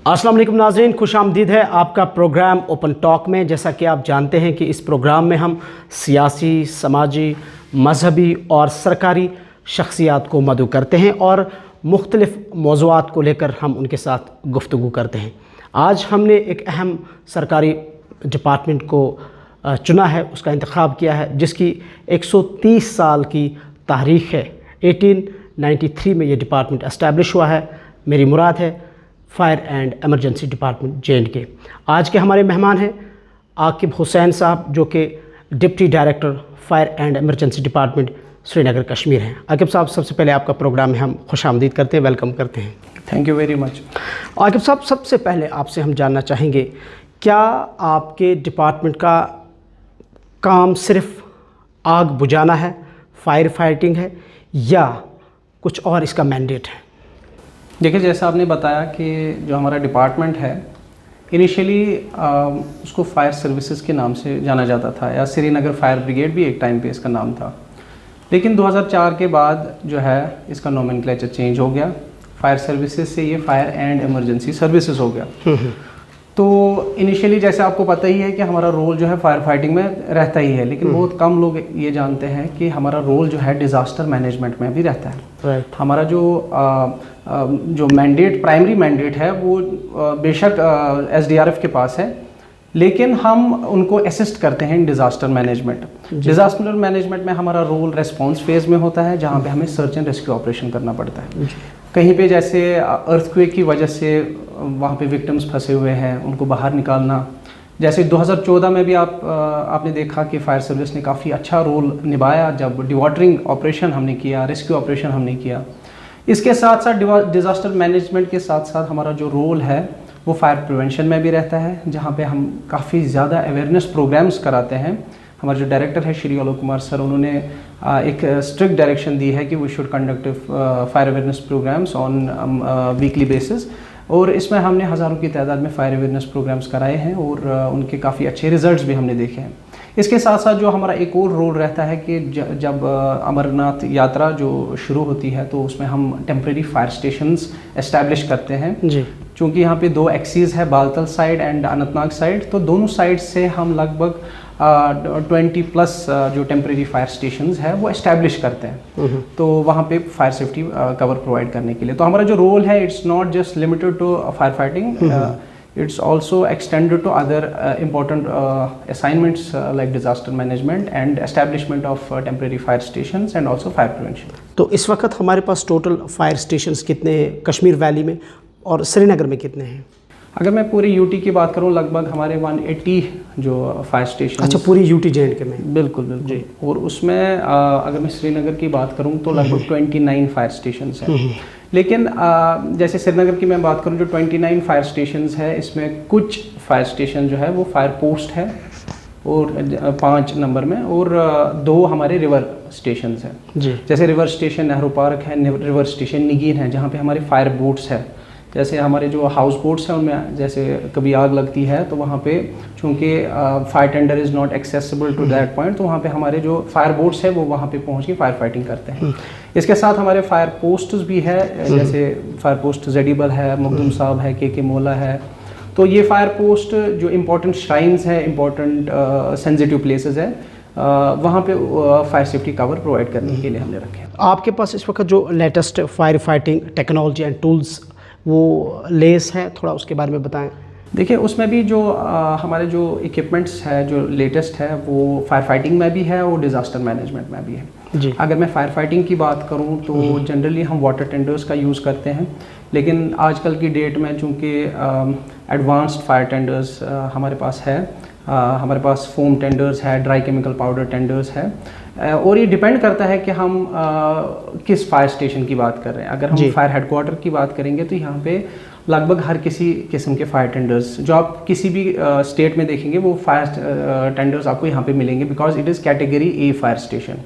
अस्सलाम वालेकुम नाज़रीन, खुश आमदीद है आपका प्रोग्राम ओपन टॉक में। जैसा कि आप जानते हैं कि इस प्रोग्राम में हम सियासी, समाजी, मजहबी और सरकारी शख्सियात को मदऊ करते हैं और मुख्तलिफ़ मौज़ूआत को लेकर हम उनके साथ गुफ्तगू करते हैं। आज हमने एक अहम सरकारी डिपार्टमेंट को चुना है, उसका इंतखाब किया है, जिसकी 130 साल की तारीख़ है। 1893 में ये डिपार्टमेंट एस्टैब्लिश हुआ है। मेरी मुराद है fire and emergency department J&K। आज के हमारे मेहमान हैं आकिब हुसैन साहब, जो कि deputy director fire and emergency department Srinagar Kashmir हैं। आकिब साहब, सबसे पहले आपका प्रोग्राम में हम खुश आमदीद करते हैं, वेलकम करते हैं। Thank you very much. Aqib साहब, सबसे पहले आपसे हम जानना चाहेंगे, क्या आपके डिपार्टमेंट का काम सिर्फ आग बुझाना है, फायर फाइटिंग है, या कुछ और इसका मैंडेट है? देखिए, जैसा आपने बताया कि जो हमारा डिपार्टमेंट है, इनिशियली उसको फायर सर्विसेज के नाम से जाना जाता था, या श्रीनगर फायर ब्रिगेड भी एक टाइम पे इसका नाम था। लेकिन 2004 के बाद जो है इसका नोमेनक्लेचर चेंज हो गया। फायर सर्विसेज से ये फायर एंड एमरजेंसी सर्विसेज हो गया। तो इनिशियली जैसे आपको पता ही है कि हमारा रोल जो है फायर फाइटिंग में रहता ही है, लेकिन बहुत कम लोग ये जानते हैं कि हमारा रोल जो है डिज़ास्टर मैनेजमेंट में भी रहता है। हमारा जो मैंडेट, प्राइमरी मैंडेट है, वो बेशक SDRF के पास है, लेकिन हम उनको असिस्ट करते हैं इन डिज़ास्टर मैनेजमेंट। डिज़ास्टर मैनेजमेंट में हमारा रोल रेस्पॉन्स फेज़ में होता है, जहाँ पे हमें सर्च एंड रेस्क्यू ऑपरेशन करना पड़ता है। कहीं पे जैसे अर्थक्वेक की वजह से वहाँ पे विक्टिम्स फंसे हुए हैं, उनको बाहर निकालना। जैसे 2014 में भी आपने देखा कि फायर सर्विस ने काफ़ी अच्छा रोल निभाया, जब डिवाटरिंग ऑपरेशन हमने किया, रेस्क्यू ऑपरेशन हमने किया। इसके साथ साथ डिज़ास्टर मैनेजमेंट के साथ साथ हमारा जो रोल है वो फायर प्रिवेंशन में भी रहता है, जहाँ पे हम काफ़ी ज़्यादा अवेयरनेस प्रोग्राम्स कराते हैं। हमारे जो डायरेक्टर है श्री आलोक कुमार सर, उन्होंने एक स्ट्रिक्ट डायरेक्शन दी है कि we should conduct fire awareness programmes on weekly basis, और इसमें हमने हज़ारों की तादाद में फायर अवेयरनेस प्रोग्राम्स कराए हैं और उनके काफ़ी अच्छे रिजल्ट्स भी हमने देखे हैं। इसके साथ साथ जो हमारा एक और रोल रहता है कि जब अमरनाथ यात्रा जो शुरू होती है, तो उसमें हम टेम्प्रेरी फायर स्टेशंस एस्टैब्लिश करते हैं जी। चूँकि यहाँ पे 2 एक्सीज़ है, Baltal side and Anantnag side, तो दोनों साइड से हम लगभग 20+ जो टेम्प्रेरी फायर स्टेशंस है वो एस्टैब्लिश करते हैं, तो वहाँ पे फायर सेफ्टी कवर प्रोवाइड करने के लिए। तो हमारा जो रोल है, it's not just limited to fire fighting, it's also extended to other important assignments like disaster management and establishment of temporary fire stations and also fire prevention। तो इस वक्त हमारे पास टोटल फायर स्टेशंस कितने हैं Kashmir valley में, और श्रीनगर में कितने हैं? अगर मैं पूरी यूटी की बात करूं, लगभग हमारे 180 जो फायर स्टेशन। अच्छा, पूरी यूटी J&K में? बिल्कुल बिल्कुल जी। और उसमें अगर मैं श्रीनगर की बात करूं तो लगभग 29 फायर स्टेशन हैं। लेकिन जैसे श्रीनगर की मैं बात करूं, जो 29 फायर स्टेशंस है, इसमें कुछ फायर स्टेशन जो है वो फायर पोस्ट है, और 5 नंबर में, और 2 हमारे रिवर स्टेशंस हैं जी। जैसे रिवर स्टेशन नेहरू पार्क है, रिवर स्टेशन निगीन है, जहाँ पे हमारे फायर बोट्स है। जैसे हमारे जो हाउस बोट्स हैं, उनमें जैसे कभी आग लगती है तो वहाँ पे चूँकि fire tender is not accessible to that point, तो वहाँ पे हमारे जो फायर बोट्स है वो वहाँ पे पहुँच के फायर फाइटिंग करते हैं। इसके साथ हमारे फायर पोस्ट्स भी है, जैसे फायर पोस्ट जडीबल है, मुकदुम साहब है, के मोला है। तो ये फायर पोस्ट जो इम्पोर्टेंट श्राइन्स है, इम्पोर्टेंट सेंसिटिव प्लेसेस है, वहाँ पे फायर सेफ्टी कवर प्रोवाइड करने के लिए हमने रखे हैं। आपके पास इस वक्त जो latest fire fighting technology and tools वो लेस है, थोड़ा उसके बारे में बताएं। देखिए, उसमें भी जो हमारे जो इक्विपमेंट्स है जो लेटेस्ट है, वो फायर फाइटिंग में भी है और डिज़ास्टर मैनेजमेंट में भी है जी। अगर मैं फायर फाइटिंग की बात करूं तो जनरली हम वाटर टेंडर्स का यूज़ करते हैं, लेकिन आजकल की डेट में चूँकि एडवांस्ड फायर टेंडर्स हमारे पास है, हमारे पास फोम टेंडर्स है, ड्राई केमिकल पाउडर टेंडर्स है, और ये डिपेंड करता है कि हम किस फायर स्टेशन की बात कर रहे हैं। अगर हम फायर हेडक्वार्टर की बात करेंगे तो यहाँ पे लगभग हर किसी किस्म के फायर टेंडर्स जो आप किसी भी स्टेट में देखेंगे, वो फायर टेंडर्स आपको यहाँ पे मिलेंगे, because it is category A fire station.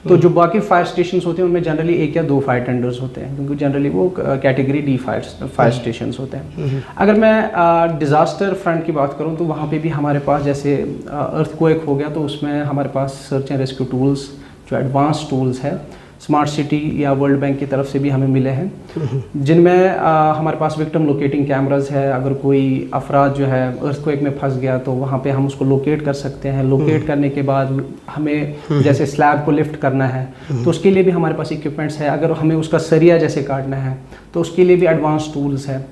तो जो बाकी फायर स्टेशन होते हैं उनमें जनरली 1 या 2 फायर टेंडर्स होते हैं, क्योंकि जनरली वो कैटेगरी D फायर स्टेशन होते हैं। अगर मैं डिज़ास्टर फ्रंट की बात करूँ तो वहाँ पे भी हमारे पास जैसे अर्थक्वेक हो गया, तो उसमें हमारे पास सर्च एंड रेस्क्यू टूल्स जो एडवांस टूल्स है, स्मार्ट सिटी या वर्ल्ड बैंक की तरफ से भी हमें मिले हैं, जिनमें हमारे पास विक्टिम लोकेटिंग कैमराज है। अगर कोई अफराद जो है अर्थक्वेक में फंस गया तो वहाँ पे हम उसको लोकेट कर सकते हैं। लोकेट करने के बाद हमें जैसे स्लैब को लिफ्ट करना है तो उसके लिए भी हमारे पास इक्विपमेंट्स है। अगर हमें उसका सरिया जैसे काटना है तो उसके लिए भी एडवांस टूल्स है।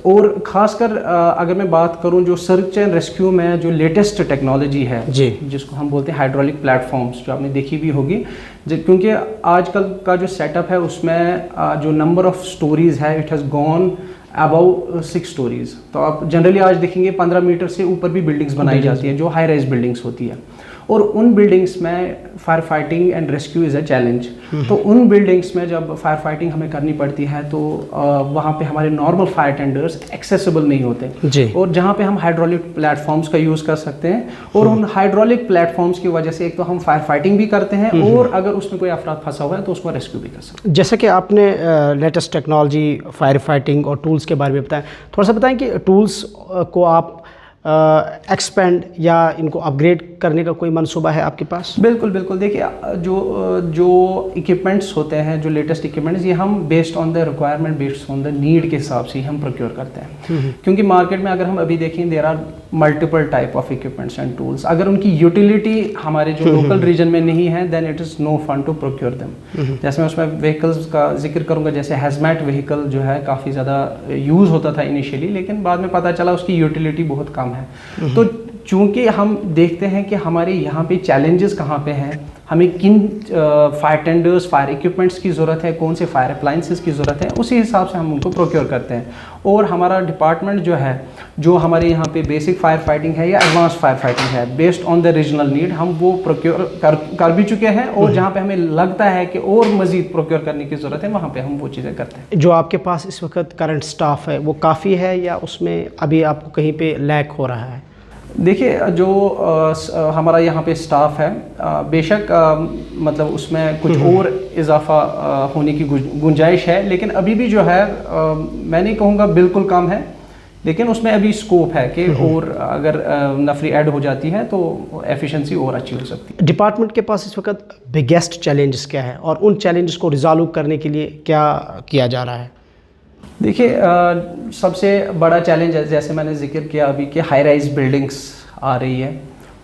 और ख़ासकर अगर मैं बात करूं जो सर्च एंड रेस्क्यू में जो लेटेस्ट टेक्नोलॉजी है जी, जिसको हम बोलते हैं हाइड्रोलिक प्लेटफॉर्म्स, जो आपने देखी भी होगी, क्योंकि आजकल का जो सेटअप है उसमें जो नंबर ऑफ स्टोरीज़ है it has gone about 6 storeys. तो आप जनरली आज देखेंगे 15 मीटर से ऊपर भी बिल्डिंग्स बनाई जाती हैं जो हाई राइज बिल्डिंग्स होती है, और उन बिल्डिंग्स में fire fighting and rescue is a challenge. तो उन बिल्डिंग्स में जब फायर फाइटिंग हमें करनी पड़ती है तो वहाँ पे हमारे नॉर्मल फायर टेंडर्स एक्सेसिबल नहीं होते जी। और जहाँ पे हम हाइड्रोलिक प्लेटफॉर्म्स का यूज़ कर सकते हैं, और उन हाइड्रोलिक प्लेटफॉर्म्स की वजह से एक तो हम फायर फाइटिंग भी करते हैं और अगर उसमें कोई अफराद फंसा हुआ है तो उसको रेस्क्यू भी कर सकते हैं। जैसे कि आपने लेटेस्ट टेक्नोलॉजी फायर फाइटिंग और टूल्स के बारे में बताया, थोड़ा सा बताएं कि टूल्स को आप एक्सपेंड या इनको अपग्रेड करने का कोई मंसूबा है आपके पास? बिल्कुल बिल्कुल। देखिए जो इक्विपमेंट्स होते हैं, जो लेटेस्ट इक्विपमेंट्स, ये हम based on the requirement, based on the need के हिसाब से हम प्रोक्योर करते हैं। क्योंकि मार्केट में अगर हम अभी देखें there are multiple type of equipments and tools. अगर उनकी यूटिलिटी हमारे जो लोकल रीजन में नहीं है then it is no fun to procure them. जैसे मैं उसमें व्हीकल्स का जिक्र करूँगा, जैसे हैजमैट व्हीकल जो है काफ़ी ज़्यादा यूज़ होता था इनिशियली, लेकिन बाद में पता चला उसकी यूटिलिटी बहुत कम है। तो चूंकि हम देखते हैं कि हमारे यहाँ पे चैलेंजेस कहाँ पे हैं, हमें किन फायर टेंडर्स, फायर इक्विपमेंट्स की ज़रूरत है, कौन से फायर अप्लाइंसेस की ज़रूरत है, उसी हिसाब से हम उनको प्रोक्योर करते हैं। और हमारा डिपार्टमेंट जो है, जो हमारे यहाँ पे बेसिक फायर फाइटिंग है या एडवांस फायर फाइटिंग है, based on the regional need, हम वो प्रोक्योर कर भी चुके हैं। और जहाँ पे हमें लगता है कि और मज़ीद प्रोक्योर करने की ज़रूरत है, वहाँ पे हम वो चीज़ें करते हैं। जो आपके पास इस वक्त करंट स्टाफ है वो काफ़ी है या उसमें अभी आपको कहीं पे लैक हो रहा है? देखिए, जो हमारा यहाँ पे स्टाफ है, बेशक मतलब उसमें कुछ और इजाफा होने की गुंजाइश है, लेकिन अभी भी जो है मैं नहीं कहूँगा बिल्कुल कम है, लेकिन उसमें अभी स्कोप है कि और अगर नफरी ऐड हो जाती है तो एफिशिएंसी और अच्छी हो सकती है। डिपार्टमेंट के पास इस वक्त बिगेस्ट चैलेंजेस क्या है और उन चैलेंजेस को रिजॉल्व करने के लिए क्या किया जा रहा है? देखिए, सबसे बड़ा चैलेंज है, जैसे मैंने जिक्र किया अभी, कि हाई राइज बिल्डिंग्स आ रही है।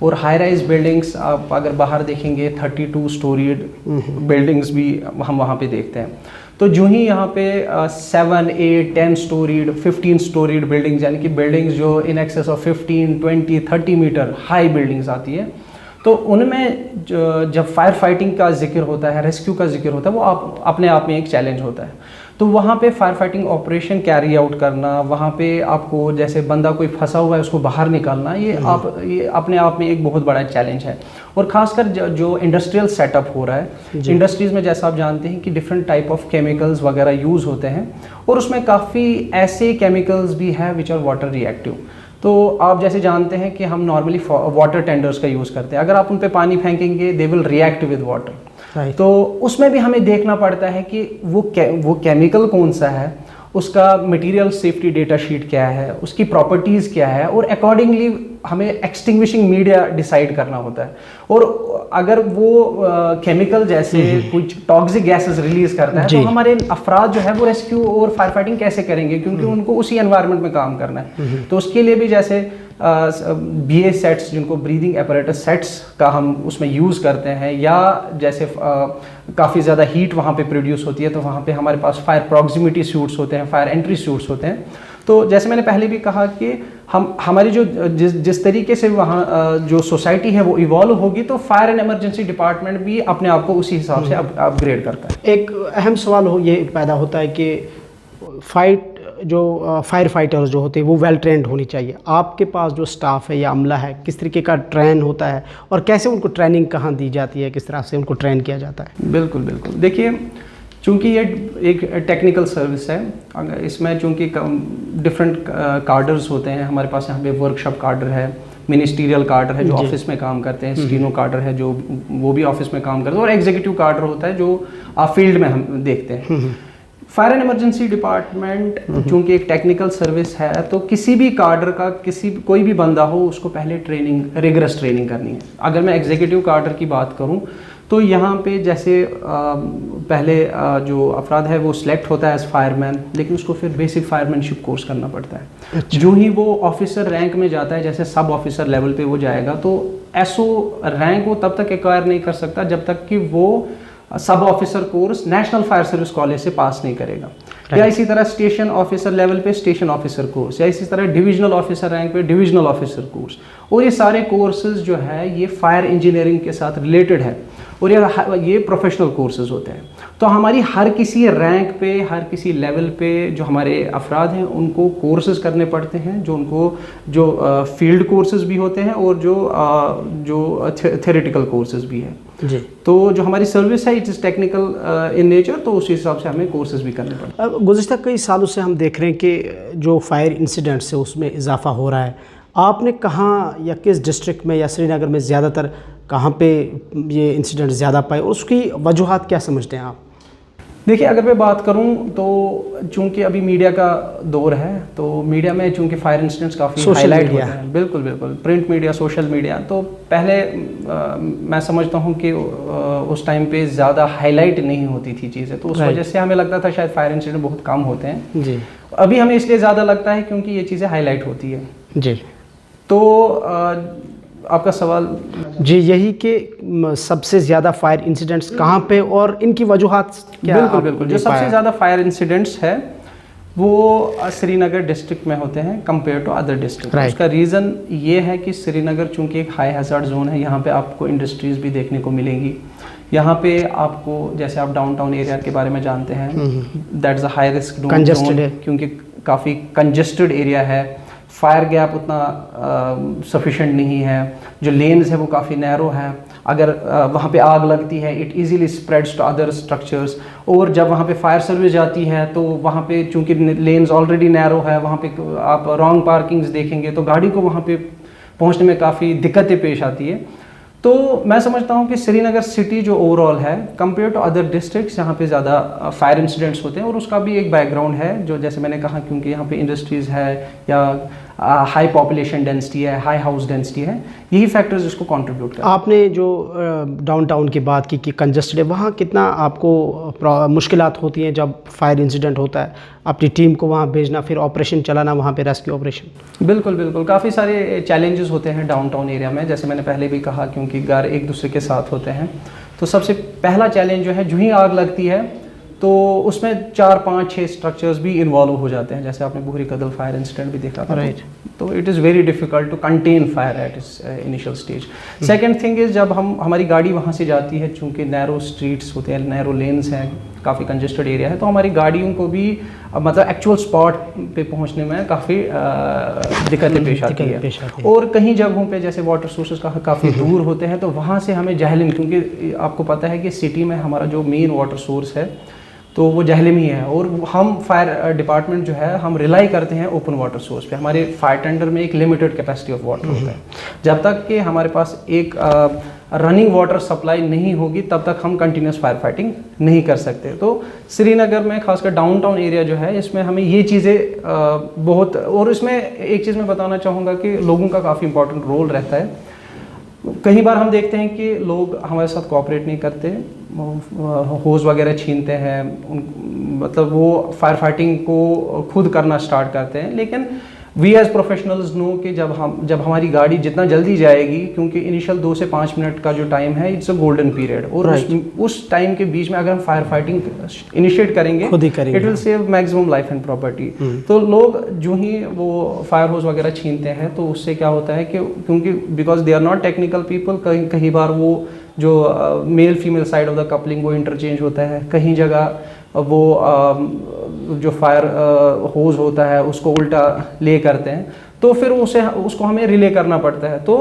और हाई राइज बिल्डिंग्स आप अगर बाहर देखेंगे 32 स्टोरीड बिल्डिंग्स भी हम वहाँ पे देखते हैं। तो जो ही यहाँ पे 7, 8, 10 स्टोरीड, 15 स्टोरीड बिल्डिंग्स, यानी कि बिल्डिंग्स जो in excess of 15, 20, 30 metre high buildings आती है, तो उनमें जब फायर फाइटिंग का जिक्र होता है, रेस्क्यू का जिक्र होता है, वो अपने आप में एक चैलेंज होता है। तो वहाँ पे fire fighting operation carry out करना, वहाँ पे आपको जैसे बंदा कोई फंसा हुआ है उसको बाहर निकालना, ये अपने आप में एक बहुत बड़ा चैलेंज है। और ख़ासकर जो इंडस्ट्रियल सेटअप हो रहा है, इंडस्ट्रीज़ में जैसा आप जानते हैं कि डिफरेंट टाइप ऑफ केमिकल्स वगैरह यूज़ होते हैं, और उसमें काफ़ी ऐसे केमिकल्स भी हैं विच आर वाटर रिएक्टिव। तो आप जैसे जानते हैं कि हम नॉर्मली वाटर टेंडर्स का यूज़ करते हैं, अगर आप उन पे पानी फेंकेंगे they will react with water. तो उसमें भी हमें देखना पड़ता है कि वो केमिकल कौन सा है, उसका मटेरियल सेफ्टी डेटा शीट क्या है, उसकी प्रॉपर्टीज़ क्या है, और अकॉर्डिंगली हमें एक्सटिंग्विशिंग मीडिया डिसाइड करना होता है। और अगर वो केमिकल जैसे कुछ टॉक्सिक गैसेस रिलीज करता है तो हमारे अफराद जो है वो रेस्क्यू और फायर फाइटिंग कैसे करेंगे, क्योंकि उनको उसी एनवायरनमेंट में काम करना है। तो उसके लिए भी जैसे BA सेट्स, जिनको ब्रीदिंग एपरेटस सेट्स का हम उसमें यूज़ करते हैं, या जैसे काफ़ी ज़्यादा हीट वहाँ पे प्रोड्यूस होती है तो वहाँ पे हमारे पास फायर प्रॉक्सिमिटी सूट्स होते हैं, फायर एंट्री सूट्स होते हैं। तो जैसे मैंने पहले भी कहा कि हमारी जो जिस तरीके से वहाँ जो सोसाइटी है वो इवॉल्व होगी, तो फायर एंड इमरजेंसी डिपार्टमेंट भी अपने आप को उसी हिसाब से अपग्रेड करता है। एक अहम सवाल ये पैदा होता है कि फायर फाइटर्स जो होते हैं वो वेल ट्रेंड होनी चाहिए। आपके पास जो स्टाफ है या अमला है किस तरीके का ट्रेन होता है और कैसे उनको ट्रेनिंग कहाँ दी जाती है, किस तरह से उनको ट्रेन किया जाता है? बिल्कुल बिल्कुल। देखिए, चूँकि ये एक टेक्निकल सर्विस है, इसमें चूँकि डिफरेंट कार्डर्स होते हैं, हमारे पास यहाँ पे वर्कशॉप कार्डर है, मिनिस्टीरियल कार्डर है जो ऑफिस में काम करते हैं, स्टीनो कार्डर है जो वो भी ऑफिस में काम करते हैं, और एग्जीक्यूटिव कार्डर होता है जो आप फील्ड में हम देखते हैं। फायर एंड इमरजेंसी डिपार्टमेंट चूँकि एक टेक्निकल सर्विस है, तो किसी भी कार्डर का कोई भी बंदा हो उसको पहले रिगरस ट्रेनिंग करनी है। अगर मैं एग्जीक्यूटिव कार्डर की बात करूं तो यहाँ पे जैसे पहले जो अफराद है वो सिलेक्ट होता है एज फायरमैन, लेकिन उसको फिर बेसिक फायरमैनशिप कोर्स करना पड़ता है। जो ही वो ऑफिसर रैंक में जाता है, जैसे सब ऑफिसर लेवल पे वो जाएगा, तो एसओ रैंक वो तब तक एक्वायर नहीं कर सकता जब तक कि वो सब officer course national fire service college से पास नहीं करेगा। या इसी तरह स्टेशन ऑफिसर लेवल पे स्टेशन ऑफिसर कोर्स, या इसी तरह डिविजनल ऑफिसर रैंक पे डिविजनल ऑफिसर कोर्स। और ये सारे कोर्सेज जो है ये फायर इंजीनियरिंग के साथ रिलेटेड है और ये प्रोफेशनल कोर्सेज होते हैं। तो हमारी हर किसी रैंक पे, हर किसी लेवल पे जो हमारे अफराद हैं उनको कोर्सेज करने पड़ते हैं, जो उनको जो फील्ड कोर्सेज भी होते हैं और जो थ्योरेटिकल कोर्सेज भी हैं जी। तो जो हमारी सर्विस है it is technical in nature, तो उस हिसाब से हमें कोर्सेज भी करने पड़ते हैं। अब गुज़िश्ता कई सालों से हम देख रहे हैं कि जो फायर इंसिडेंट्स है उसमें इजाफा हो रहा है। आपने कहाँ या किस डिस्ट्रिक्ट में या श्रीनगर में ज़्यादातर कहाँ पे ये इंसिडेंट ज़्यादा पाए और उसकी वजूहात क्या समझते हैं आप? देखिए, अगर मैं बात करूं तो चूंकि अभी मीडिया का दौर है, तो मीडिया में चूंकि फायर इंसिडेंट्स काफ़ी हाईलाइट होते हैं। बिल्कुल बिल्कुल, प्रिंट मीडिया, सोशल मीडिया। तो पहले मैं समझता हूं कि उस टाइम पे ज़्यादा हाईलाइट नहीं होती थी चीज़ें, तो उस वजह से हमें लगता था शायद फायर इंसिडेंट बहुत कम होते हैं जी। अभी हमें इसलिए ज़्यादा लगता है क्योंकि ये चीज़ें हाईलाइट होती है जी। तो आपका सवाल जी यही कि सबसे ज़्यादा फायर इंसिडेंट्स कहाँ पे और इनकी वजूहात क्या? बिल्कुल बिल्कुल, जो सबसे ज़्यादा फायर इंसिडेंट्स है वो श्रीनगर डिस्ट्रिक्ट में होते हैं कंपेयर टू अदर डिस्ट्रिक्ट। उसका रीज़न ये है कि श्रीनगर चूँकि एक हाई हैज़ार्ड जोन है, यहाँ पे आपको इंडस्ट्रीज़ भी देखने को मिलेंगी। यहाँ पे आपको, जैसे आप डाउनटाउन एरिया के बारे में जानते हैं, that is a high risk zone क्योंकि काफ़ी कंजेस्टेड एरिया है, फायर गैप उतना सफिशेंट नहीं है, जो लेन्स है वो काफ़ी नैरो है। अगर वहाँ पे आग लगती है it easily spreads to other structures, और जब वहाँ पे फायर सर्विस जाती है तो वहाँ पे चूँकि लेन्स ऑलरेडी नैरो है, वहाँ पे आप रॉन्ग पार्किंग्स देखेंगे तो गाड़ी को वहाँ पे पहुँचने में काफ़ी दिक्कतें पेश आती है। तो मैं समझता हूँ कि श्रीनगर सिटी जो ओवरऑल है कंपेयर टू अदर डिस्ट्रिक्ट्स, यहाँ पे ज़्यादा फायर इंसिडेंट्स होते हैं। और उसका भी एक बैकग्राउंड है, जो जैसे मैंने कहा, क्योंकि यहाँ पे इंडस्ट्रीज़ है या हाई पॉपुलेशन डेंसिटी है, हाई हाउस डेंसिटी है, यही फैक्टर्स इसको कंट्रीब्यूट करते हैं। आपने जो डाउनटाउन की बात की कि कंजेस्टेड है, वहाँ कितना आपको मुश्किलात होती हैं जब फायर इंसिडेंट होता है, अपनी टीम को वहाँ भेजना, फिर ऑपरेशन चलाना वहाँ पे, रेस्क्यू ऑपरेशन? बिल्कुल बिल्कुल, काफ़ी सारे चैलेंजेस होते हैं डाउनटाउन एरिया में, जैसे मैंने पहले भी कहा, क्योंकि घर एक दूसरे के साथ होते हैं। तो सबसे पहला चैलेंज जो है, जो ही आग लगती है तो उसमें 4, 5, 6 स्ट्रक्चर्स भी इन्वॉल्व हो जाते हैं, जैसे आपने बुहरी कदल फायर इंसिडेंट भी देखा था। राइट। तो it is very difficult to contain fire at इस initial stage. Second thing is, जब हमारी गाड़ी वहाँ से जाती है, चूँकि नैरो स्ट्रीट्स होते हैं, नैरो लेन्स हैं, काफ़ी कंजेस्टेड एरिया है, तो हमारी गाड़ियों को भी मतलब एक्चुअल स्पॉट पे पहुँचने में काफ़ी दिक्कतें पेश आती है। और कहीं जगहों पे जैसे वाटर सोर्सेज काफ़ी दूर होते हैं, तो वहाँ से हमें जहलम, क्योंकि आपको पता है कि सिटी में हमारा जो मेन वाटर सोर्स है तो वो जहलम ही है, और हम फायर डिपार्टमेंट जो है हम रिलाई करते हैं ओपन वाटर सोर्स पे। हमारे फायर टेंडर में एक लिमिटेड कैपेसिटी ऑफ वाटर होता है। जब तक कि हमारे पास एक रनिंग वाटर सप्लाई नहीं होगी तब तक हम कंटिन्यूस फायर फाइटिंग नहीं कर सकते। तो श्रीनगर में खासकर डाउनटाउन एरिया जो है, इसमें हमें ये चीज़ें बहुत, और इसमें एक चीज़ मैं बताना चाहूँगा कि लोगों का काफ़ी इंपॉर्टेंट रोल रहता है। कई बार हम देखते हैं कि लोग हमारे साथ कोऑपरेट नहीं करते, होज वगैरह छीनते हैं, मतलब वो फायर फाइटिंग को खुद करना स्टार्ट करते हैं। लेकिन वी एज प्रोफेशनल्स नो कि जब हमारी गाड़ी जितना जल्दी जाएगी, क्योंकि इनिशियल 2 से 5 मिनट का जो टाइम है इट्स अ गोल्डन पीरियड, और उस टाइम के बीच में अगर हम फायर फाइटिंग इनिशिएट करेंगे it will save maximum life and property. तो लोग जो ही वो फायर होज वगैरह छीनते हैं तो उससे क्या होता है कि क्योंकि because they are not technical people, कहीं बार वो जो male female side of the coupling वो इंटरचेंज होता है, कहीं जगह वो जो फायर होज होता है उसको उल्टा ले करते हैं, तो फिर उसको हमें रिले करना पड़ता है। तो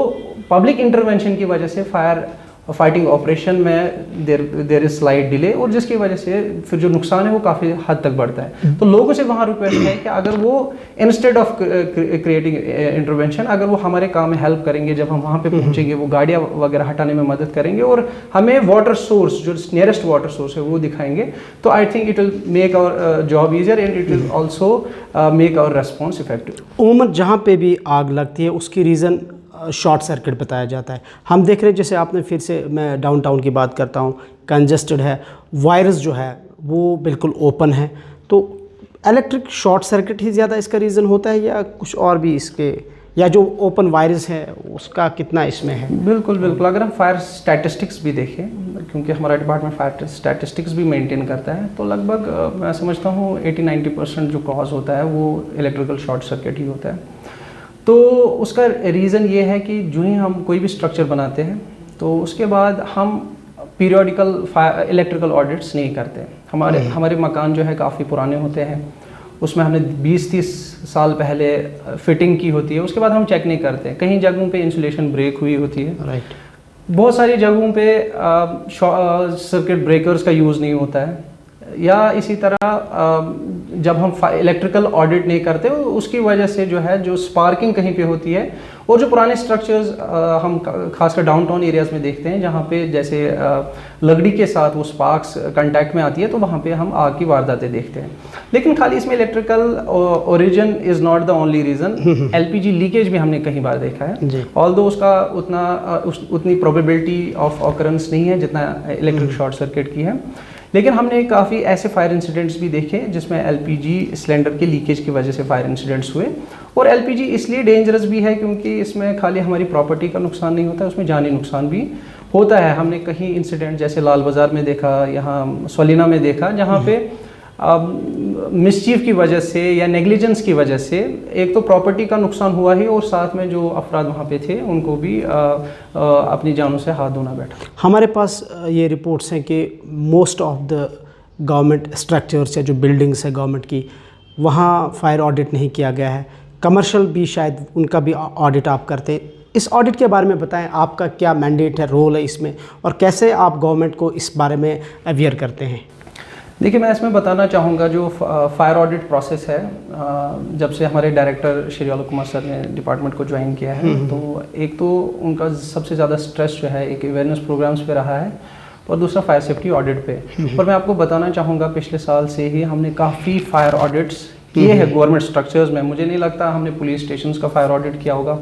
पब्लिक इंटरवेंशन की वजह से फायर फाइटिंग ऑपरेशन में देर इज स्लाइड डिले, और जिसकी वजह से फिर जो नुकसान है वो काफ़ी हद तक बढ़ता है। तो लोगों से वहाँ रिक्वेस्ट है कि अगर वो इंस्टेड ऑफ क्रिएटिंग इंटरवेंशन, अगर वो हमारे काम में हेल्प करेंगे, जब हम वहाँ पे पहुँचेंगे वो गाड़ियाँ वगैरह हटाने में मदद करेंगे और हमें वाटर सोर्स जो नियरेस्ट वाटर सोर्स है वो दिखाएंगे, तो I think it will make our job easier and it will also make our response effective. उमूमन जहाँ पे भी आग लगती है उसकी रीज़न शॉर्ट सर्किट बताया जाता है। हम देख रहे हैं, जैसे आपने फिर से, मैं डाउनटाउन की बात करता हूँ, कंजस्टेड है, वायर्स जो है वो बिल्कुल ओपन है, तो इलेक्ट्रिक शॉर्ट सर्किट ही ज़्यादा इसका रीज़न होता है या कुछ और भी इसके, या जो ओपन वायर्स है उसका कितना इसमें है? बिल्कुल बिल्कुल, अगर हम फायर स्टैटिस्टिक्स भी देखें, क्योंकि हमारा डिपार्टमेंट फायर स्टैटिस्टिक्स भी मेंटेन करता है, तो लगभग मैं समझता हूँ 80-90% जो कॉज होता है वो इलेक्ट्रिकल शॉर्ट सर्किट ही होता है। तो उसका रीज़न ये है कि जो ही हम कोई भी स्ट्रक्चर बनाते हैं तो उसके बाद हम पीरियोडिकल इलेक्ट्रिकल ऑडिट्स नहीं करते। हमारे मकान जो है काफ़ी पुराने होते हैं, उसमें हमने 20-30 साल पहले फिटिंग की होती है, उसके बाद हम चेक नहीं करते। कहीं जगहों पे इंसुलेशन ब्रेक हुई होती है, राइट। बहुत सारी जगहों पे सर्किट ब्रेकर्स का यूज़ नहीं होता है, या इसी तरह जब हम इलेक्ट्रिकल ऑडिट नहीं करते उसकी वजह से जो है जो स्पार्किंग कहीं पे होती है, और जो पुराने स्ट्रक्चर्स हम खासकर डाउनटाउन एरियाज़ में देखते हैं जहाँ पे जैसे लकड़ी के साथ वो स्पार्क्स कांटेक्ट में आती है, तो वहाँ पे हम आग की वारदातें देखते हैं। लेकिन खाली इसमें electrical origin is not the only reason. LPG leakage भी हमने कई बार देखा है, ऑल्दो उसका उतनी प्रोबेबिलिटी ऑफ ऑकरेंस नहीं है जितना इलेक्ट्रिक शॉर्ट सर्किट की है। लेकिन हमने काफ़ी ऐसे फायर इंसिडेंट्स भी देखे जिसमें एलपीजी सिलेंडर के लीकेज की वजह से फायर इंसिडेंट्स हुए। और एलपीजी इसलिए डेंजरस भी है क्योंकि इसमें खाली हमारी प्रॉपर्टी का नुकसान नहीं होता है, उसमें जानी नुकसान भी होता है। हमने कहीं इंसिडेंट जैसे लाल बाज़ार में देखा, यहाँ सलीना में देखा, जहाँ पे मिसचीफ की वजह से या नेग्लिजेंस की वजह से एक तो प्रॉपर्टी का नुकसान हुआ ही, और साथ में जो अफराद वहाँ पे थे उनको भी अपनी जानों से हाथ धोना बैठा। हमारे पास ये रिपोर्ट्स हैं कि most of the government structures या जो बिल्डिंग्स है गवर्नमेंट की, वहाँ फायर ऑडिट नहीं किया गया है। कमर्शियल भी शायद उनका भी ऑडिट आप करते हैं। इस ऑडिट के बारे में बताएं, आपका क्या मैंडेट है, रोल है इसमें, और कैसे आप गवर्नमेंट को इस बारे में अवेयर करते हैं? देखिए, मैं इसमें बताना चाहूँगा जो फायर ऑडिट प्रोसेस है, जब से हमारे डायरेक्टर श्री आलोक कुमार सर ने डिपार्टमेंट को ज्वाइन किया है, तो एक तो उनका सबसे ज़्यादा स्ट्रेस जो है एक अवेयरनेस प्रोग्राम्स पे रहा है, और दूसरा फायर सेफ्टी ऑडिट पे। और मैं आपको बताना चाहूँगा पिछले साल से ही हमने काफ़ी फायर ऑडिट्स किए हैं गवर्नमेंट स्ट्रक्चर्स में। मुझे नहीं लगता हमने पुलिस स्टेशंस का फायर ऑडिट किया होगा,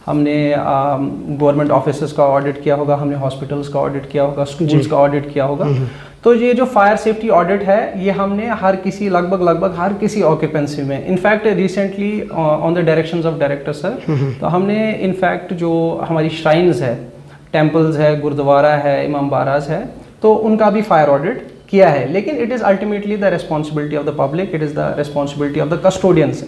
हमने गवर्नमेंट ऑफिसेस का ऑडिट किया होगा, हमने हॉस्पिटल्स का ऑडिट किया होगा, स्कूल्स का ऑडिट किया होगा। तो ये जो फायर सेफ्टी ऑडिट है ये हमने लगभग हर किसी ऑक्यूपेंसी में, in fact recently on the directions of director sir, तो हमने इनफैक्ट जो हमारी श्राइन्स है, टेम्पल्स है, गुरुद्वारा है, इमाम बाराज है, तो उनका भी फायर ऑडिट किया है। लेकिन it is ultimately the responsibility of the public, it is the responsibility of the custodians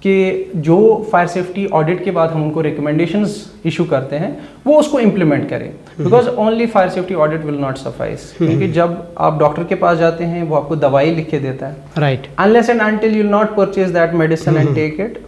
कि जो फायर सेफ्टी ऑडिट के बाद हम उनको रिकमेंडेशंस इशू करते हैं वो उसको इम्प्लीमेंट करें, because only fire safety audit will not suffice. क्योंकि जब आप डॉक्टर के पास जाते हैं वो आपको दवाई लिख के देता है, right, unless and until you not purchase that medicine and take it,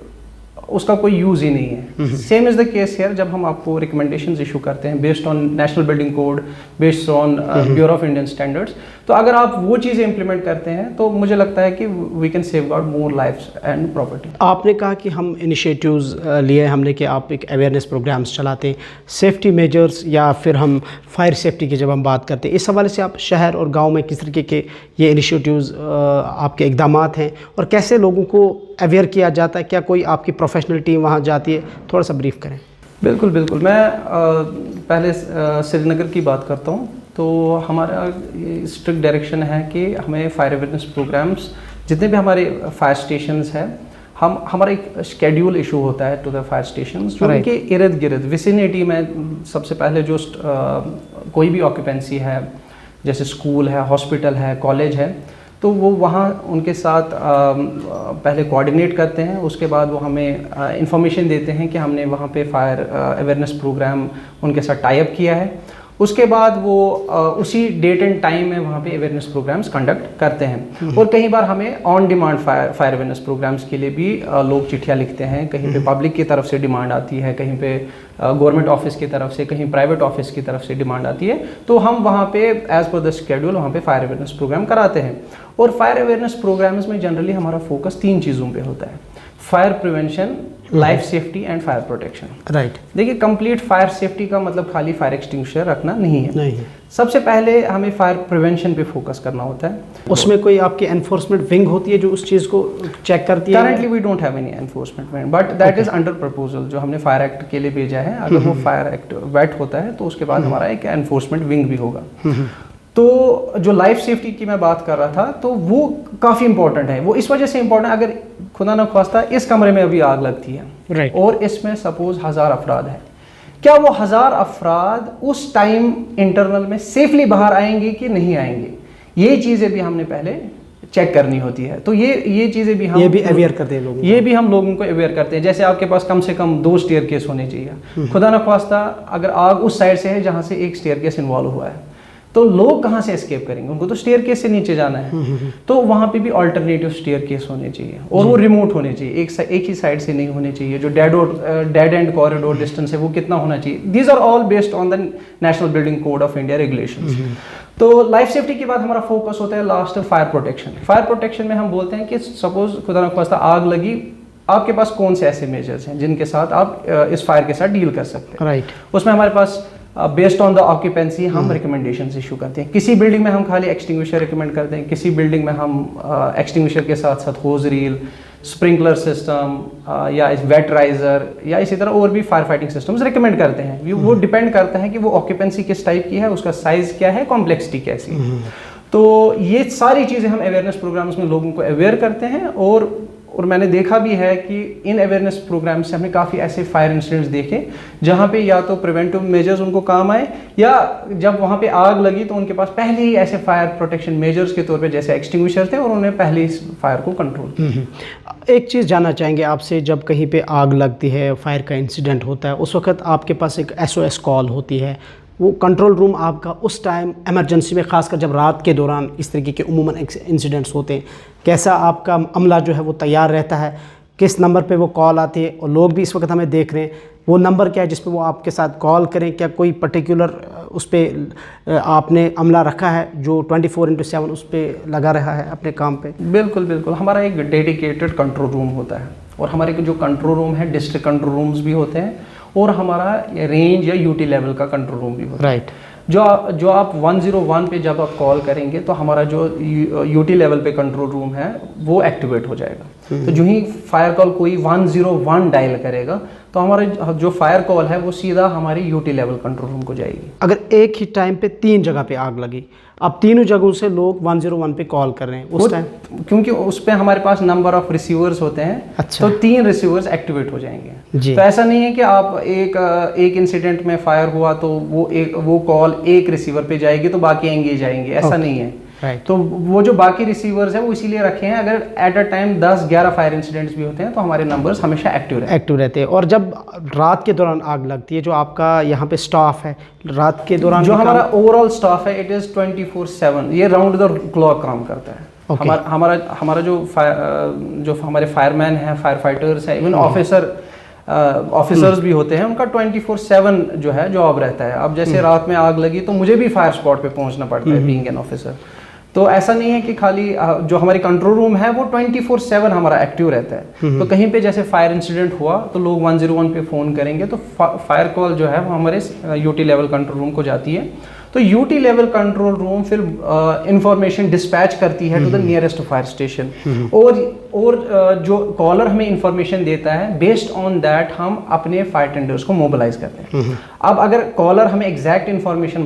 उसका कोई यूज़ ही नहीं है। Same is the case here, जब हम आपको रिकमेंडेशंस इशू करते हैं based on National Building Code, based on Bureau of Indian Standards, तो अगर आप वो चीज़ें इंप्लीमेंट करते हैं तो मुझे लगता है कि we can safeguard more lifes and property. आपने कहा कि हम इनिशिएटिव्स लिए हमने कि आप एक अवेयरनेस प्रोग्राम्स चलाते हैं, सेफ्टी मेजर्स, या फिर हम फायर सेफ्टी की जब हम बात करते हैं, इस हवाले से आप शहर और गांव में किस तरीके के ये इनिशिएटिव्स आपके इक़दामात हैं और कैसे लोगों को अवेयर किया जाता है? क्या कोई आपकी प्रोफेशनल टीम वहाँ जाती है? थोड़ा सा ब्रीफ करें। बिल्कुल बिल्कुल, मैं पहले श्रीनगर की बात करता हूँ। तो हमारा ये स्ट्रिक्ट डायरेक्शन है कि हमें फायर अवेयरनेस प्रोग्राम्स जितने भी हमारे फायर स्टेशंस हैं, हमारा एक शेड्यूल इशू होता है टू द फायर स्टेशंस, जो उनके इर्द गिर्द विसिनिटी में सबसे पहले जो कोई भी ऑक्यूपेंसी है, जैसे स्कूल है, हॉस्पिटल है, कॉलेज है, तो वो वहाँ उनके साथ पहले कोऑर्डिनेट करते हैं। उसके बाद वो हमें इंफॉर्मेशन देते हैं कि हमने वहाँ पे फायर अवेयरनेस प्रोग्राम उनके साथ टाई अप किया है। उसके बाद वो उसी डेट एंड टाइम में वहाँ पे अवेयरनेस प्रोग्राम्स कंडक्ट करते हैं। और कई बार हमें on demand fire awareness programmes के लिए भी लोग चिट्ठियाँ लिखते हैं। कहीं पे पब्लिक की तरफ से डिमांड आती है, कहीं पे गवर्नमेंट ऑफिस की तरफ से, कहीं प्राइवेट ऑफिस की तरफ से डिमांड आती है, तो हम वहाँ पे एज पर द शेड्यूल वहाँ पे फायर अवेयरनेस प्रोग्राम कराते हैं। और फायर अवेयरनेस प्रोग्राम्स में जनरली हमारा फोकस 3 चीज़ों पे होता है: fire prevention, life safety and fire protection. Right. देखिए, कंप्लीट फायर सेफ्टी का मतलब खाली फायर एक्सटिंग्विशर रखना नहीं है। नहीं है। सबसे पहले हमें फायर प्रिवेंशन पे फोकस करना होता है। उसमें कोई आपकी एनफोर्समेंट विंग होती है जो उस चीज़ को चेक करती है? Currently we don't have any enforcement wing, but that is under proposal, जो हमने फायर एक्ट के लिए भेजा है। अगर वो फायर एक्ट वेट होता है तो उसके बाद हमारा एक एनफोर्समेंट विंग भी होगा। तो जो लाइफ सेफ्टी की मैं बात कर रहा था, तो वो काफ़ी इंपॉर्टेंट है। वो इस वजह से इंपॉर्टेंट, अगर खुदा न ख्वास्ता इस कमरे में अभी आग लगती है, राइट, और इसमें सपोज 1000 अफराद है, क्या वो 1000 अफराद उस टाइम इंटरनल में सेफली बाहर आएंगे कि नहीं आएंगे? ये चीज़ें भी हमने पहले चेक करनी होती है। तो ये चीज़ें भी हम अवेयर करते हैं लोगों को। ये भी हम लोगों को अवेयर करते हैं। जैसे आपके पास कम से कम 2 स्टेयर केस होने चाहिए। खुदा न ख्वास्ता अगर आग उस साइड से है जहाँ से एक स्टेयर केस इन्वॉल्व हुआ है, तो लोग कहाँ से एस्केप करेंगे? उनको तो स्टेयर केस से नीचे जाना है। तो वहाँ पे भी अल्टरनेटिव स्टेयर केस होने चाहिए, और वो रिमोट होने चाहिए, एक ही साइड से नहीं होने चाहिए। जो डेड एंड कॉरिडोर डिस्टेंस है वो कितना होना चाहिए? These are all based on the National Building Code of India regulations. तो लाइफ सेफ्टी के बाद हमारा फोकस होता है last fire protection. Fire protection में हम बोलते हैं कि सपोज खुदा न ख्वास्ता आग लगी, आपके पास कौन से ऐसे मेजर्स हैं जिनके साथ आप इस फायर के साथ डील कर सकते हैं? राइट। उसमें हमारे पास बेस्ड ऑन द ऑक्यूपेंसी हम रिकमेंडेशन इशू करते हैं। किसी बिल्डिंग में हम खाली एक्सटिंग्विशर रिकमेंड करते हैं, किसी बिल्डिंग में हम एक्सटिंग्विशर के साथ साथ होज रील, स्प्रिंकलर सिस्टम या वेट राइजर या इसी तरह और भी फायर फाइटिंग सिस्टम्स रिकमेंड करते हैं। वो डिपेंड करता है कि वो ऑक्यूपेंसी किस टाइप की है, उसका साइज क्या है, कॉम्प्लेक्सिटी कैसी है। तो ये सारी चीज़ें हम अवेयरनेस प्रोग्राम्स में लोगों को अवेयर करते हैं। और मैंने देखा भी है कि इन अवेयरनेस प्रोग्राम से हमने काफ़ी ऐसे फायर इंसिडेंट्स देखे जहाँ पे या तो प्रिवेंटिव मेजर्स उनको काम आए, या जब वहाँ पे आग लगी तो उनके पास पहले ही ऐसे फायर प्रोटेक्शन मेजर्स के तौर पे जैसे एक्सटिंग्विशर थे, और उन्होंने पहले ही फायर को कंट्रोल। एक चीज़ जानना चाहेंगे आपसे, जब कहीं पे आग लगती है, फायर का इंसिडेंट होता है, उस वक्त आपके पास एक SOS कॉल होती है, वो कंट्रोल रूम आपका उस टाइम इमरजेंसी में, ख़ासकर जब रात के दौरान इस तरीके के उमूमन इंसिडेंट्स होते हैं, कैसा आपका अमला जो है वो तैयार रहता है? किस नंबर पे वो कॉल आती है? और लोग भी इस वक्त हमें देख रहे हैं, वो नंबर क्या है जिस पे वो आपके साथ कॉल करें? क्या कोई पर्टिकुलर उस पर आपने अमला रखा है जो 24/7 उस पर लगा रहा है अपने काम पे? बिल्कुल बिल्कुल, हमारा एक डेडिकेटेड कंट्रोल रूम होता है, और हमारे जो कंट्रोल रूम है डिस्ट्रिक्ट कंट्रोल रूम्स भी होते हैं, और हमारा रेंज या यूटी लेवल का कंट्रोल रूम भी होता है। राइट। जो आप 101 पे जब आप कॉल करेंगे तो हमारा जो यूटी लेवल पे कंट्रोल रूम है वो एक्टिवेट हो जाएगा। तो जो ही फायर कॉल कोई 101 डायल करेगा तो हमारा जो फायर कॉल है वो सीधा हमारी यूटी लेवल कंट्रोल रूम को जाएगी। अगर एक ही टाइम पे 3 जगह पे आग लगी, अब तीनों जगहों से लोग 101 पे कॉल कर रहे हैं उस टाइम, क्योंकि उस पे हमारे पास नंबर ऑफ रिसीवर्स होते हैं। अच्छा। तो 3 रिसीवर्स एक्टिवेट हो जाएंगे जी। तो ऐसा नहीं है कि आप एक इंसिडेंट में फायर हुआ तो वो कॉल एक रिसीवर पे जाएगी तो बाकी एंगेज आएंगे, ऐसा नहीं है। तो वो जो बाकी रिसीवर्स हैं वो इसीलिए रखे हैं, अगर at a time 10-11 fire incidents भी होते हैं तो हमारे नंबर्स हमेशा एक्टिव रहते हैं। और जब रात के दौरान आग लगती है, जो आपका यहाँ पे स्टाफ है रात के दौरान, जो हमारा ओवरऑल स्टाफ है, इट इज़ 24/7, ये राउंड द क्लॉक काम करता है। हमारा जो हमारे फायरमैन हैं, फायर फाइटर्स हैं, इवन ऑफिसर्स भी होते हैं, उनका 24/7 जो है जॉब रहता है। अब जैसे रात में आग लगी तो मुझे भी फायर स्पॉट पे पहुंचना पड़ता है बीइंग एन ऑफिसर। तो ऐसा नहीं है कि खाली जो हमारी कंट्रोल रूम है वो 24/7 हमारा एक्टिव रहता है। तो कहीं पे जैसे फायर इंसिडेंट हुआ तो लोग 101 पे फ़ोन करेंगे तो फायर कॉल जो है वो हमारे यूटी लेवल कंट्रोल रूम को जाती है। तो यूटी लेवल कंट्रोल रूम फिर इंफॉर्मेशन डिस्पैच करती है to the nearest fire station, और जो कॉलर हमें इंफॉर्मेशन देता है बेस्ड ऑन दैट हम अपने फायर टेंडर्स को मोबिलाइज करते हैं। अब अगर कॉलर हमें एग्जैक्ट इंफॉर्मेशन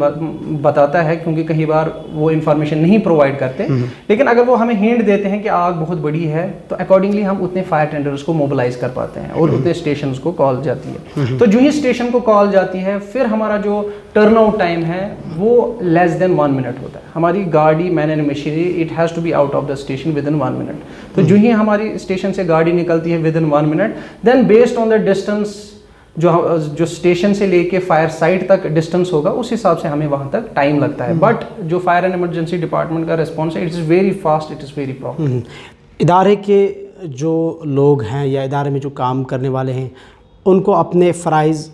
बताता है, क्योंकि कई बार वो इंफॉर्मेशन नहीं प्रोवाइड करते, लेकिन अगर वो हमें हिंट देते हैं कि आग बहुत बड़ी है तो अकॉर्डिंगली हम उतने फायर टेंडर्स को मोबिलाइज कर पाते हैं और उतने स्टेशन को कॉल जाती है। तो जो ही स्टेशन को कॉल जाती है फिर हमारा जो टर्न आउट टाइम है वो लेस देन 1 मिनट होता है। हमारी गाड़ी, man and machinery, it has to be out of the station within 1 minute. तो जो ही हमारी स्टेशन से गाड़ी निकलती है within 1 minute, then based on the distance जो स्टेशन से लेके फायर साइट तक डिस्टेंस होगा उस हिसाब से हमें वहाँ तक टाइम लगता है। बट जो फायर एंड इमरजेंसी डिपार्टमेंट का रिस्पॉन्स है, it is very fast, it is very proper. इदारे के जो लोग हैं या इदारे में जो काम करने वाले हैं, उनको अपने फ़राइज़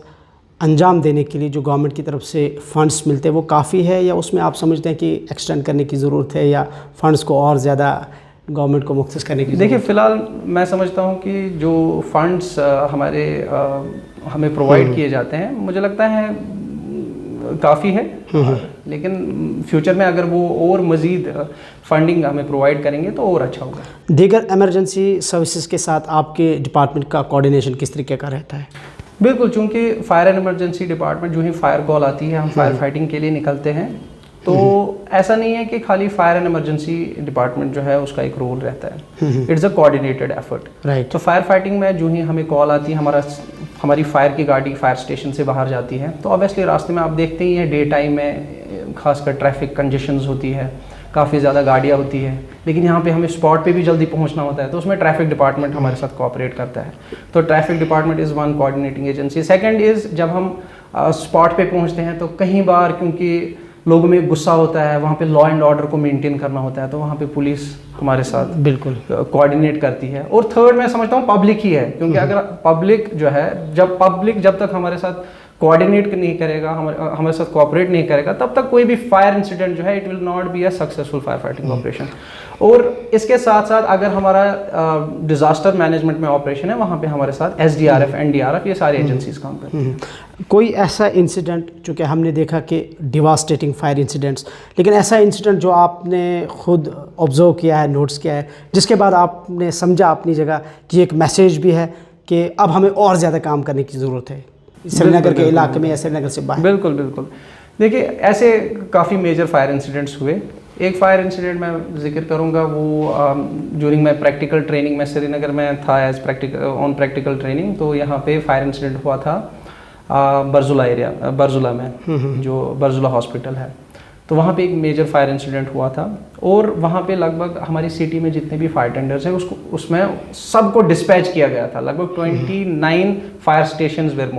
अंजाम देने के लिए जो गवर्नमेंट की तरफ से फ़ंड्स मिलते हैं वो काफ़ी है, या उसमें आप समझते हैं कि एक्सटेंड करने की ज़रूरत है या फ़ंड्स को और ज़्यादा गवर्नमेंट को मुख्तस करने की? देखिए फ़िलहाल मैं समझता हूँ कि जो फंड्स हमारे हमें प्रोवाइड किए जाते हैं, मुझे लगता है काफ़ी है, लेकिन फ्यूचर में अगर वो और मज़ीद फंडिंग हमें प्रोवाइड करेंगे तो और अच्छा होगा। दीगर एमरजेंसी सर्विसेज के साथ आपके डिपार्टमेंट का कोऑर्डिनेशन किस तरीके का रहता है? बिल्कुल, चूँकि फायर एंड इमरजेंसी डिपार्टमेंट जो ही फायर कॉल आती है, हम फायर फाइटिंग के लिए निकलते हैं, तो ऐसा नहीं है कि खाली फायर एंड इमरजेंसी डिपार्टमेंट जो है उसका एक रोल रहता है, it's a coordinated effort. Right. तो फायर फाइटिंग में जो ही हमें कॉल आती है, हमारी फायर की गाड़ी फायर स्टेशन से बाहर जाती है, तो ऑब्वियसली रास्ते में आप देखते ही हैं डे टाइम में खासकर ट्रैफिक कंजेशंस होती है, काफ़ी ज़्यादा गाड़ियाँ होती है, लेकिन यहाँ पे हमें स्पॉट पे भी जल्दी पहुँचना होता है, तो उसमें ट्रैफिक डिपार्टमेंट हमारे साथ कोऑपरेट करता है। तो traffic department is one coordinating agency. Second is जब हम स्पॉट पे पहुँचते हैं तो कई बार क्योंकि लोगों में गुस्सा होता है, वहाँ पे लॉ एंड ऑर्डर को मेंटेन करना होता है, तो वहाँ पे पुलिस हमारे साथ बिल्कुल कोऑर्डिनेट करती है। और थर्ड मैं समझता हूँ पब्लिक ही है, क्योंकि अगर पब्लिक जो है, जब तक हमारे साथ कोऑर्डिनेट नहीं करेगा, हमारे साथ कोऑपरेट नहीं करेगा, तब तक कोई भी फायर इंसिडेंट जो है it will not be a successful fire fighting operation. और इसके साथ साथ अगर हमारा डिज़ास्टर मैनेजमेंट में ऑपरेशन है, वहाँ पे हमारे साथ SDRF, NDRF, ये सारी एजेंसीज काम करती हैं। कोई ऐसा इंसिडेंट, चूँकि हमने देखा कि डिवास्टेटिंग फायर इंसिडेंट्स, लेकिन ऐसा इंसिडेंट जो आपने खुद ऑब्जर्व किया है, नोट्स किया है, जिसके बाद आपने समझा अपनी जगह कि एक मैसेज भी है कि अब हमें और ज़्यादा काम करने की ज़रूरत है श्रीनगर के इलाके में या श्रीनगर से बाहर? बिल्कुल बिल्कुल। देखिए ऐसे काफ़ी मेजर फायर इंसिडेंट्स हुए। एक फायर इंसिडेंट मैं जिक्र करूंगा, वो ड्यूरिंग माई प्रैक्टिकल ट्रेनिंग, मैं श्रीनगर में था एज प्रैक्टिकल ट्रेनिंग, तो यहाँ पे फायर इंसिडेंट हुआ था बरजुला में, जो बरजुला हॉस्पिटल है, तो वहाँ पे एक मेजर फायर इंसिडेंट हुआ था। और वहाँ पे लगभग हमारी सिटी में जितने भी फायर टेंडर्स हैं उसमें सबको डिस्पैच किया गया था। लगभग 29 फायर स्टेशंस वेर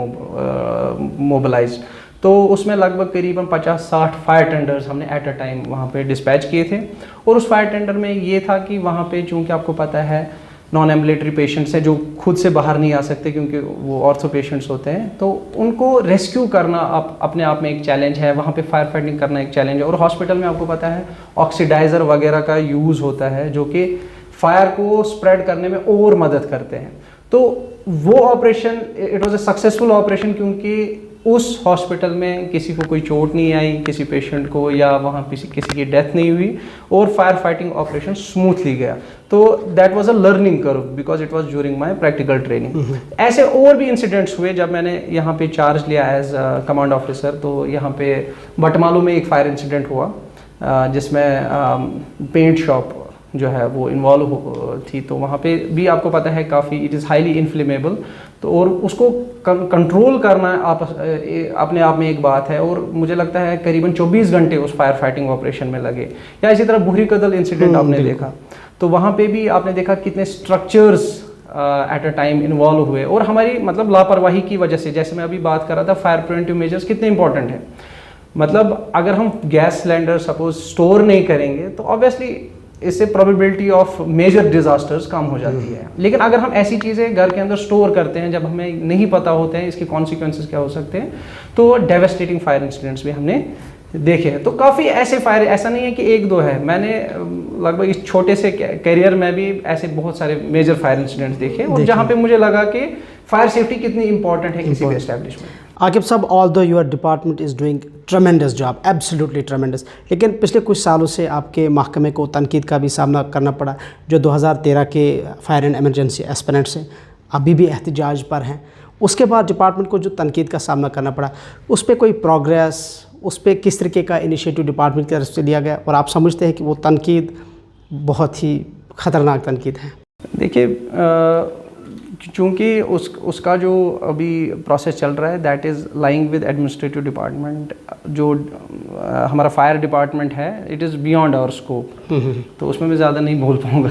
मोबिलाइज्ड, तो उसमें लगभग करीबन 50-60 फायर टेंडर्स हमने एट अ टाइम वहाँ पे डिस्पैच किए थे। और उस फायर टेंडर में ये था कि वहाँ पे चूँकि आपको पता है नॉन एम्बुलेटरी पेशेंट्स हैं जो खुद से बाहर नहीं आ सकते क्योंकि वो ऑर्थो पेशेंट्स होते हैं, तो उनको रेस्क्यू करना अपने आप में एक चैलेंज है, वहाँ पे फायर फाइटिंग करना एक चैलेंज है। और हॉस्पिटल में आपको पता है ऑक्सीडाइज़र वगैरह का यूज़ होता है जो कि फायर को स्प्रेड करने में और मदद करते हैं। तो वो operation it was a successful operation, क्योंकि उस हॉस्पिटल में किसी को कोई चोट नहीं आई, किसी पेशेंट को, या वहाँ किसी की डेथ नहीं हुई, और फायर फाइटिंग ऑपरेशन स्मूथली गया। तो that was a learning curve because it was during my practical training. ऐसे और भी इंसिडेंट्स हुए जब मैंने यहाँ पे चार्ज लिया एज कमांड ऑफिसर। तो यहाँ पे बटमालू में एक फायर इंसिडेंट हुआ जिसमें पेंट शॉप जो है वो इन्वॉल्व थी, तो वहाँ पे भी आपको पता है काफ़ी इट इज़ हाईली इन्फ्लेमेबल, तो और उसको कंट्रोल करना अपने आप में एक बात है। और मुझे लगता है करीबन 24 घंटे उस फायर फाइटिंग ऑपरेशन में लगे। या इसी तरह बुहरी कदल इंसिडेंट आपने देखा, तो वहाँ पे भी आपने देखा कितने structures at a time involve हुए, और हमारी मतलब लापरवाही की वजह से, जैसे मैं अभी बात कर रहा था फायर प्रिवेंटिव मेजर्स कितने इंपॉर्टेंट हैं। मतलब अगर हम गैस सिलेंडर सपोज स्टोर नहीं करेंगे तो ऑब्वियसली इससे प्रोबेबिलिटी ऑफ मेजर डिजास्टर्स कम हो जाती है। लेकिन अगर हम ऐसी चीज़ें घर के अंदर स्टोर करते हैं जब हमें नहीं पता होते हैं इसके कॉन्सिक्वेंसेस क्या हो सकते हैं, तो डेवास्टेटिंग फायर इंसिडेंट्स भी हमने देखे हैं। तो काफ़ी ऐसे फायर, ऐसा नहीं है कि एक दो है, मैंने लगभग इस छोटे से करियर में भी ऐसे बहुत सारे मेजर फायर इंसिडेंट्स देखे, और जहाँ पे मुझे लगा कि फायर सेफ्टी कितनी इंपॉर्टेंट है किसी भी एस्टेब्लिशमेंट। आकिब साहब, although your department is doing ट्रेमेंडस job, absolutely ट्रेमेंडस, लेकिन पिछले कुछ सालों से आपके महकमे को तनकीद का भी सामना करना पड़ा। जो 2013 के फायर एंड एमरजेंसी एस्पिरेंट्स हैं अभी भी एहतजाज पर हैं, उसके बाद डिपार्टमेंट को जो तनकीद का सामना करना पड़ा, उस पर कोई प्रोग्रेस, उस पर किस तरीके का इनिशिएटिव डिपार्टमेंट की तरफ से लिया गया, और आप समझते हैं कि वो तनकीद बहुत ही ख़तरनाक तनकीद है? देखिए चूँकि उसका जो अभी प्रोसेस चल रहा है that is lying with administrative department. जो हमारा फायर डिपार्टमेंट है it is beyond our scope, तो उसमें मैं ज़्यादा नहीं बोल पाऊँगा।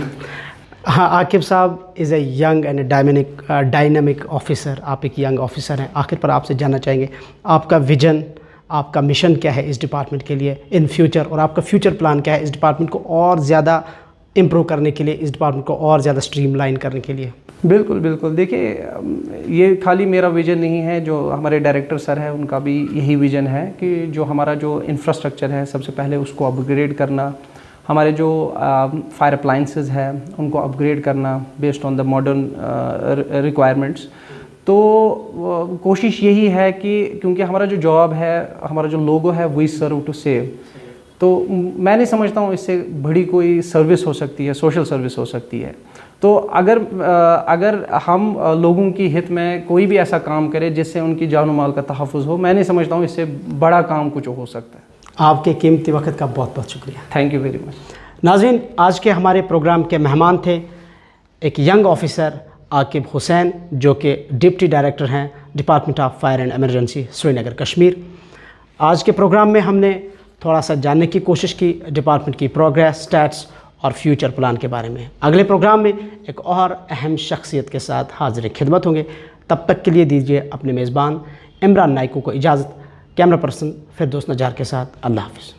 हाँ, आकिब साहब is a young and dynamic officer, आप एक यंग ऑफिसर हैं। आखिर पर आपसे जानना चाहेंगे आपका विजन, आपका मिशन क्या है इस डिपार्टमेंट के लिए इन फ्यूचर, और आपका फ्यूचर प्लान क्या है इस डिपार्टमेंट को और ज़्यादा इम्प्रूव करने के लिए, इस डिपार्टमेंट को और ज़्यादा स्ट्रीमलाइन करने के लिए? बिल्कुल बिल्कुल। देखिए ये खाली मेरा विज़न नहीं है, जो हमारे डायरेक्टर सर है उनका भी यही विज़न है कि जो हमारा जो इंफ्रास्ट्रक्चर है सबसे पहले उसको अपग्रेड करना, हमारे जो फायर अप्लाइंसेस है उनको अपग्रेड करना based on the modern requirements. तो कोशिश यही है कि क्योंकि हमारा जो जॉब है, हमारा जो लोगो है, वी सर्व टू सेव, तो मैं नहीं समझता हूँ इससे बड़ी कोई सर्विस हो सकती है, सोशल सर्विस हो सकती है। तो अगर हम लोगों की हित में कोई भी ऐसा काम करे जिससे उनकी जान माल का तहफ़्फ़ुज़ हो, मैं नहीं समझता हूँ इससे बड़ा काम कुछ हो सकता है। आपके कीमती वक्त का बहुत बहुत शुक्रिया। Thank you very much. नाज़रीन, आज के हमारे प्रोग्राम के मेहमान थे एक यंग ऑफिसर आकिब हुसैन, जो कि डिप्टी डायरेक्टर हैं department of fire and emergency Srinagar Kashmir. आज के प्रोग्राम में हमने थोड़ा सा जानने की कोशिश की डिपार्टमेंट की प्रोग्रेस, स्टैट्स और फ्यूचर प्लान के बारे में। अगले प्रोग्राम में एक और अहम शख्सियत के साथ हाजिर खिदमत होंगे। तब तक के लिए दीजिए अपने मेज़बान इमरान नाइकू को इजाज़त। कैमरा पर्सन फिरदौस नजार के साथ अल्लाह हाफ़िज़।